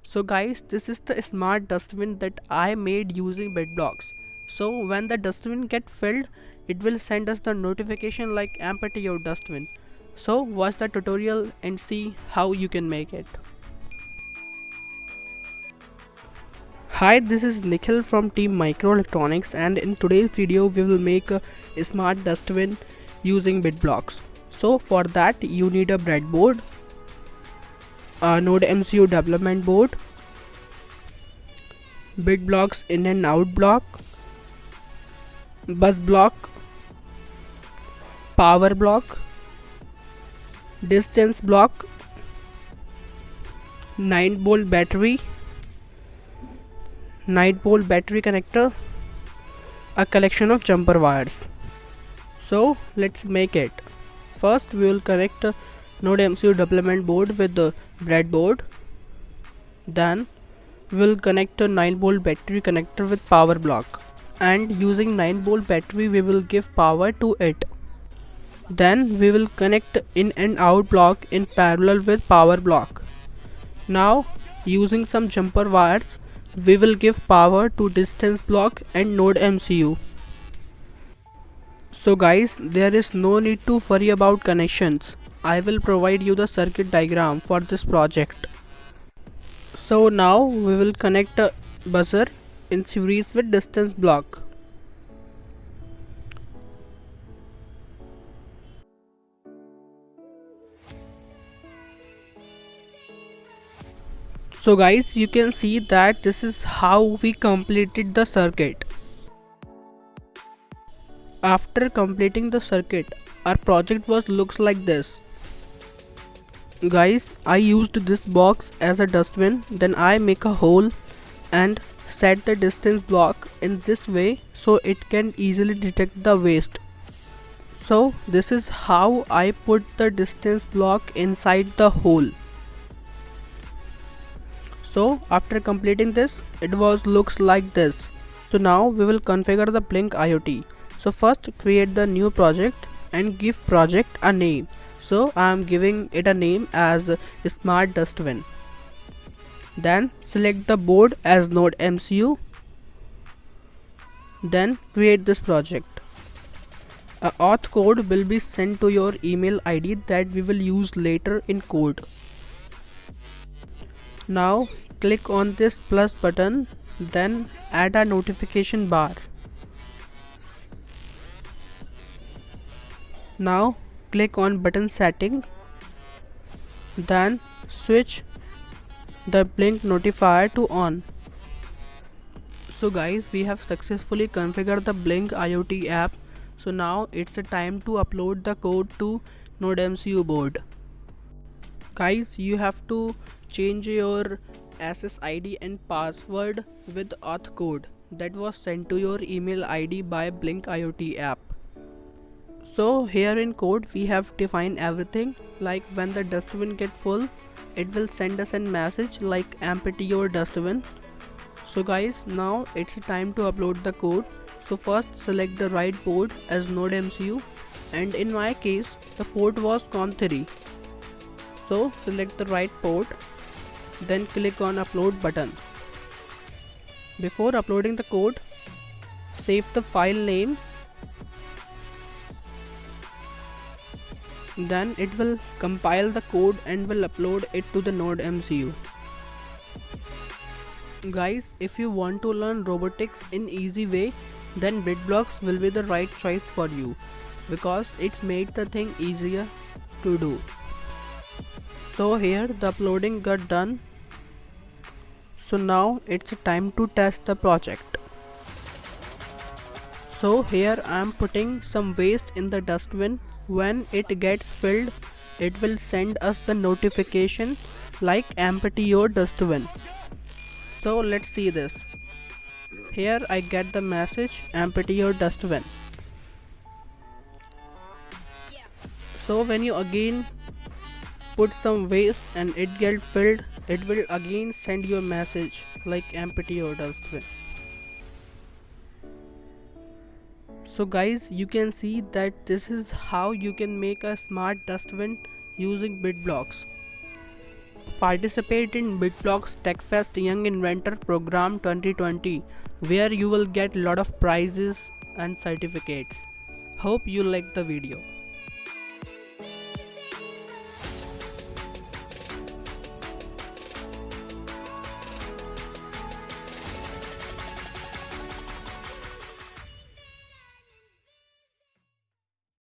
So guys, this is the smart dustbin that I made using BitBlocks. So when the dustbin get filled, it will send us the notification like empty your dustbin. So watch the tutorial and see how you can make it. Hi, this is Nikhil from Team Microelectronics, and in today's video we will make a smart dustbin using BitBlocks. So for that you need a breadboard, a Node MCU development board, BitBlocks in and out block, bus block, power block, distance block, 9-volt battery, 9-volt battery connector, a collection of jumper wires. So let's make it. First we will connect a Node MCU development board with the breadboard. Then we will connect a 9-volt battery connector with power block, and using 9-volt battery we will give power to it. Then we will connect in and out block in parallel with power block. Now using some jumper wires we will give power to distance block and Node MCU. So guys, there is no need to worry about connections. I will provide you the circuit diagram for this project. So now we will connect a buzzer in series with distance block. So guys, you can see that this is how we completed the circuit. After completing the circuit, our project looks like this. Guys, I used this box as a dustbin, then I make a hole and set the distance block in this way so it can easily detect the waste. So this is how I put the distance block inside the hole. So after completing this, it looks like this. So now we will configure the Blink IoT. So first create the new project and give project a name. So I am giving it a name as Smart Dustbin. Then select the board as Node MCU. Then create this project. A auth code will be sent to your email ID that we will use later in code. Now click on this plus button, then add a notification bar. Now click on button setting, then switch the blink notifier to on. So guys, we have successfully configured the Blink IoT app. So now it's a time to upload the code to Node MCU board. Guys, you have to change your SSID and password with auth code that was sent to your email ID by Blink IoT app. So here in code we have defined everything, like when the dustbin get full, it will send us a message like empty your dustbin. So guys, now it's time to upload the code. So first select the right port as Node MCU, and in my case the port was COM3. So select the right port, then click on upload button. Before uploading the code, save the file name. Then it will compile the code and will upload it to the Node MCU. Guys, if you want to learn robotics in easy way, then BitBlocks will be the right choice for you, because it's made the thing easier to do. So here the uploading got done. So now it's time to test the project. So here I am putting some waste in the dustbin. When it gets filled, it will send us the notification like empty your dustbin. So let's see this. Here I get the message empty your dustbin. So when you again put some waste and it gets filled, it will again send you a message like empty your dustbin. So guys, you can see that this is how you can make a smart dustbin using BitBlocks. participate in BitBlock's TechFest Young Inventor Program 2020, where you will get lot of prizes and certificates. Hope you like the video.